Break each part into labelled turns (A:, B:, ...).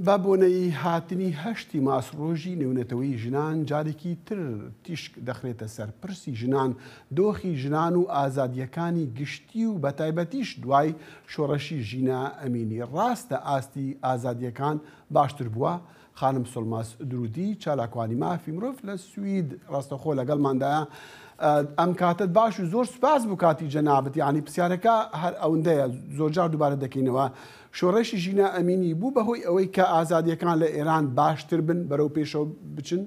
A: بابۆنەی هاتنی هەشتی ماسڕۆژی نێونەتەوەی ژنان جارێکی تر تیشک دەخرێتە سەر پرسی ژنان، دۆخی ژنان و ئازادیەکانی گشتی و بەتایبەتیش دوای شۆڕەشی ژینە ئەمینی. ڕاستە ئاستی ئازادیەکان باشتر بووە؟ خانم سۆڵماس درودی چالاکوانی مافی مرۆڤ لە سوید ڕاستەخۆ لەگەڵماندایە. ئەم کاتت باش و زۆر سپاس بوو کاتی جەنابەت، یعنی پرسیارەکە هەر ئەوەندەیە زۆرجار دووبارە دەکەینەوە. شۆڕەشی ژینە ئەمینی بوو بەهۆی ئەوەی کە ئازادیەکان لە ئێران باشتر بن بەرەو پێشەوە بچن؟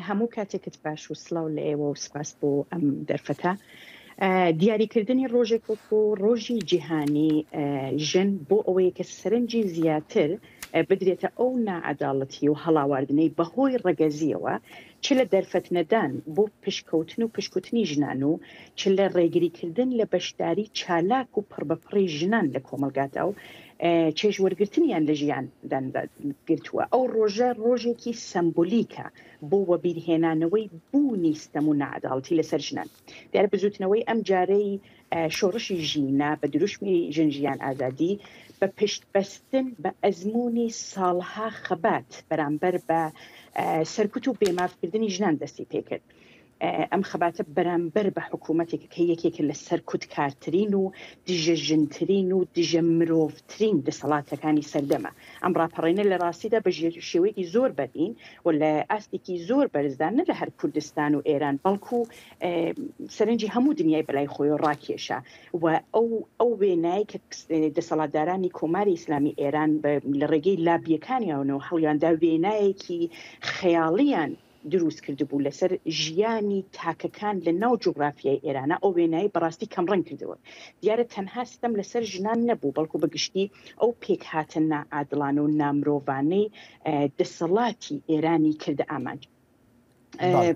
B: هەموو کاتێکت باش و سڵاو لە ئێوە و سپاس بۆ ئەم دەرفەتە. دیاریکردنی ڕۆژێک وەکو ڕۆژی جیهانی ژن بۆ ئەوەیە کە سەرنجی زیاتر بدرێتە ئەو نائەداڵەتی و هەڵاواردنەی بەهۆی ڕەگەزیەوە، چ لە دەرفەتنەدان بۆ پشکەوتن و پشکوتنی ژنان و چ لە ڕێگریکردن لە بەشداری چالاک و پڕبەپڕی ژنان لە کۆمەلگادا و چێژ وەرگرتنیان لە ژیاندان گرتووە. ئەو ڕۆژە ڕۆژێکی سمبولیکە بۆ وەبیرهێنانەوەی بوونی ستەم و نەعەداڵەتی لەسەر ژنان. دیارە بزوتنەوەی ئەم جارەی شۆڕشی ژینە بە دروشمی ژنجیان ئازادی بە پشتبەستن بە ئەزمموی ساڵها خەبات بەرامبەر بە سەرکوت و بێمافکردنی ژنان دەستی پێکرد. ئەم خەباتە بەرامبەر بە حکوومەتێک کە یەکێکە لە سەرکوت کارترین و دژە ژنترین و دژە مرۆڤترین دەسەڵاتەکانی سەردەمە. ئەم ڕاپەڕێنە لە ڕاستیدا بە شێوەیەکی زۆر بەرین و لە ئاستێکی زۆر بەرزدان نە لە هەر کوردستان و ئێران بەڵکو سەرنجی هەموو دنیای بەلای خۆی و ڕاکێشە و ئەو وێنایی کە دەسەڵاتدارانی کۆماری ئیسلامی ئێران لە ڕێگەی لابیەکانیانەوە هەڵیاندا وێنایەکی خەیاڵیان دروست کرده بوو لەسەر ژیانی تاکەکان لە ناو جوغرافیای ئێرانە. ئەو وێنایی بەڕاستی کەمڕەنگ کردەوە. دیارە تەنها ستەم لەسەر ژنان نەبوو، بەڵکو بەگشتی ئەو پێکهاتن نائادڵانە و نامرۆڤانەی دەسەڵاتی ئێرانی کردە ئامانج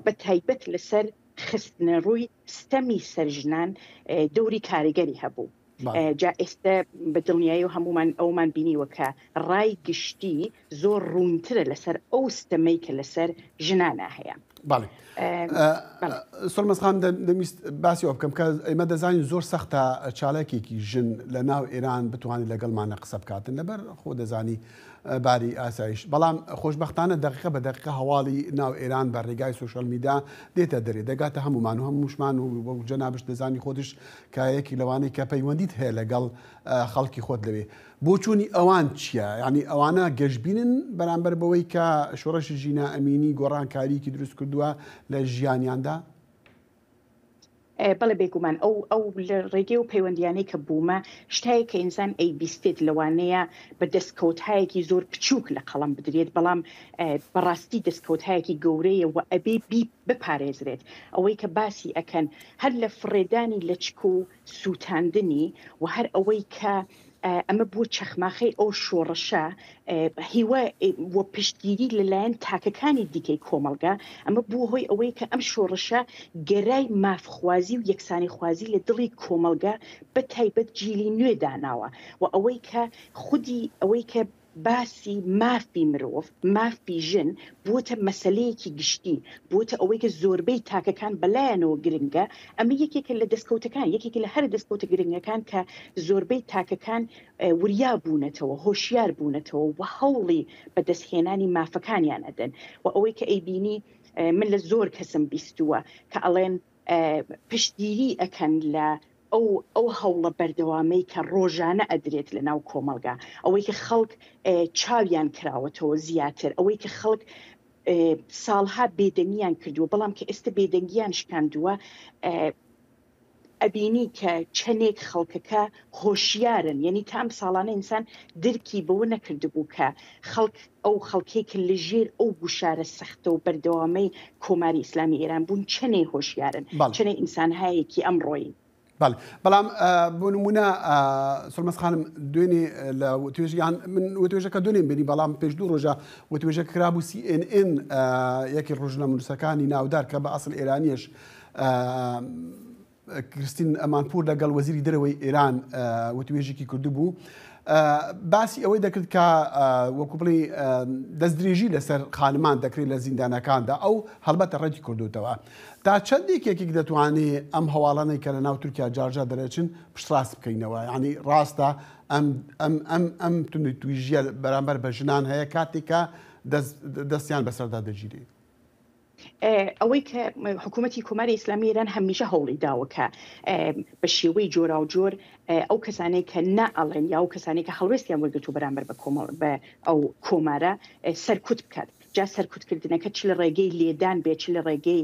B: بە تایبەت لەسەر خستنە ڕووی ستەمی سەر ژنان دەوری کاریگەری هەبوو. جا ئێستا بە دڵنیایی و هەمومان ئەومان بینیوە کە ڕای گشتی زۆر ڕوونترە لەسەر ئەو ستەمەی کە لەسەر ژنانە هەیە.
A: سۆڵماس خانم دەویست باسی ئەوە بکەم کە ئێمە دەزانین زۆر سەختە چالاکێکی ژن لە ناو ئێران بتوانێت لەگەڵمانە قسە بکاتن، لەبەر خۆ دەزانی باری ئاسایش. بەڵام خۆشبەختانە دقیقە بە دقیقە هەواڵی ناو ئێران بە ڕێگای سوشەل میدیا دێتە دەرێ، دەگاتە هەمومان و هەمووشمان و جەنابش دەزانی خۆتش کە یەکی لەوانەی کە پەیوەندیت هەیە لەگەڵ خەڵکی خۆت لەوێ. بۆچوونی ئەوان چییە؟ یعنی ئەوانە گەشتبینن بەرامبەر بەوەی کە شۆڕەشی ژینە ئەمینی گۆڕانکاریکی دروست کردووە لە ژیانیاندا؟
B: بەڵێ بێگومان ئەو لە ڕێگەی و پەیوەندیانەی کە بوومە شتایە کە ئینسان بیستێت لەوانەیە بە دەستکەوتایەکی زۆر بچووک لە قەڵم بدرێت، بەڵام بەڕاستی دەستکەوتایەکی گەورەیە و ئەبێ بپارێزرێت. ئەوەی کە باسی ئەکەن هەر لە فڕێدانی لەچک و سووتاندنی و هەر ئەوەی کە ئەمە بووە چەخماخەی ئەو شۆڕەشە هیوە وە پشتگیری لەلایەن تاکەکانی دیکەی کۆمەلگا. ئەمە بووە هۆی ئەوەی کە ئەم شۆڕەشە گەرای مافخوازی و یەکسانی خوازی لە دڵی کۆمەلگا بە تایبەت جیلی نوێ داناوە و ئەوەی کە خودی ئەوەی کە باسی مافی مرۆڤ مافی ژن بووتە مەسەلەیەکی گشتی، بووتە ئەوەی کە زۆربەی تاکەکان بەلایەنەوە گرنگە. ئەمە یەکێکە لە دەستکەوتەکان، یەکێکی لە هەر دەستکەوتە گرنگەکان کە زۆربەی تاکەکان وریا بوونەتەوە، هۆشیار بوونەتەوە و هەوڵی بەدەستهێنانی مافەکانیان ئەدەن. و ئەوەی کە ئەیبینی من لە زۆر کەسم بیستووە کە ئەڵێن پشتگیری ئەکەن لە ئەو هەوڵە بەردەوامەی کە ڕۆژانە ئەدرێت لە ناو کۆمەلگا، ئەوەی کە خەڵک چاویان کراوەتەوە زیاتر، ئەوەی کە خەڵک ساڵها بێدەنگیان کردووە بەڵام کە ئێستا بێدەنگیان شکاندووە. ئەبینی کە چەندێک خەڵکەکە هۆشیارن، یعنی تام ساڵانە ئینسان درکی بەوە نەکردبوو کە ئەو خەڵکێکە لە ژێر ئەو گوشارە سەختە و بەردەوامەی کۆماری ئیسلامی ئێران بوون چەندێک هۆشیارن، چەندێک ئینسان هەیەکی ئەمڕۆیی.
A: بەڵام بۆ نمونە سۆڵماس خانم دوێنێ لە توێژیان من وتوێژەکە دوێنێن بینی، بەڵام پێش دوو ڕۆژە وتوێژەکە کرابوو CNN یەکی ڕۆژنامە نووسەکانی ناودار کە بە ئەسڵ ئێرانیش کریستین ئەمانپور لەگەڵ وەزیری دەرەوەی ئێران وتوێژێکی کردو بوو باسی ئەوەی دەکرد کە وەکو بڵێ دەستدرێژی لەسەر خانمان دەکرێت لە زیندانەکاندا ئەو هەڵبەتە ڕێتی کردوتەوە تا چەندێکێک دەتوانێت ئەم هەواڵانەی کە لە ناو تورکیا جارجا دەرەچن پشتڕاست بکەینەوە ینی ڕاستە ئەم تویژیە بەرامبەر بە ژنان هەیە کاتێکە دەستیان بەسەردا دەگیرێت.
B: ئەوەی کە حکوومەتی کۆماری ئیسلامی ئێران هەمیشە هەوڵی داوە کە بە شێوەی جۆرا و جۆر ئەو کەسانەی کە نائەڵێن یا ئەو کەسانەی کە هەڵوێستیان وەرگرتو بەرامبەر بە ئەو کۆمارە سەرکوت بکات. جا سەرکوتکردنەکە چ لە ڕێگەی لێدان بێت، چ لە ڕێگەی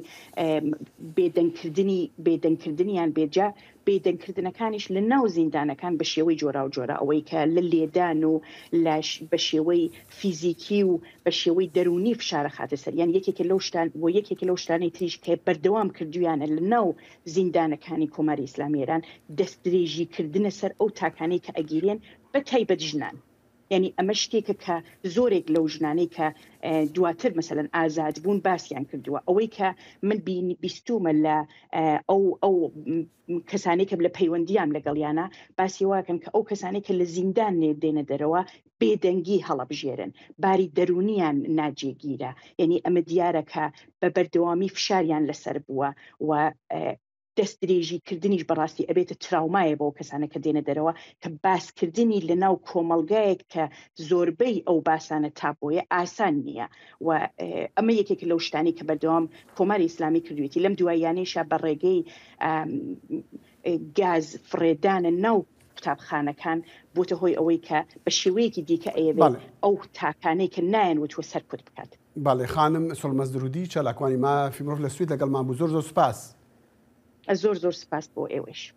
B: بێدەنگکردنیان بێجا بێدەنگکردنەکانیش لە ناو زیندانەکان بە شێوەی جۆرا و جۆرە ئەوەی کە لە لێدان و بە شێوەی فیزیکی و بە شێوەی دەرونی فشارە خاتە سەر یان یەکێکە لەو شتانەی تریش کە بەردەوام کردویانە لە ناو زیندانەکانی کۆماری ئیسلامی ئێران دەستدرێژیکردنە سەر ئەو تاکانەی کە ئەگیرێن بە تایبەت ژنان. یعنی ئەمە شتێکە کە زۆرێک لەو ژنانەی کە دواتر مەسەلەن ئازاد بوون باسییان کردووە ئەوەی کە من بیستومە لە ئەو کەسانی کە لە پەیوەندیان لەگەڵیانە باسی واکەن کە ئەو کەسانی کە لە زیندان دێنە دەرەوە بێدەنگی هەڵەبژێرن باری دەرونیان ناجێگیرە یعنی ئەمە دیارە کە بە بەردەوامی فشاریان لەسەر بووە و دەستدرێژیکردنیش بەڕاستی ئەبێتە تراومایە بۆ کەسانە کە دێنە دەرەوە کە باسکردنی لە ناو کۆمەلگایەک کە زۆربەی ئەو باسانە تاپۆیە ئاسان نییە و ئەمە یەکێک لەو شتانی کە بەردەوام کۆماری ئیسلامی کردوێتی لەم دوایانەیشە بە ڕێگەی گاز فڕێدانە ناو قوتابخانەکان بۆتە هۆی ئەوەی کە بە شێوەیەکی دیکە ئەیەوێت ئەو تاکانەی کە نایەنوتوە سەرکوت بکات.
A: باڵێ خانم سۆڵمەز درودی چالاکوانی ما فیمرۆف لە سوید لەگەڵمان بوو. زۆر سوپاس.
B: زۆر سپاس بۆ ئێوەش.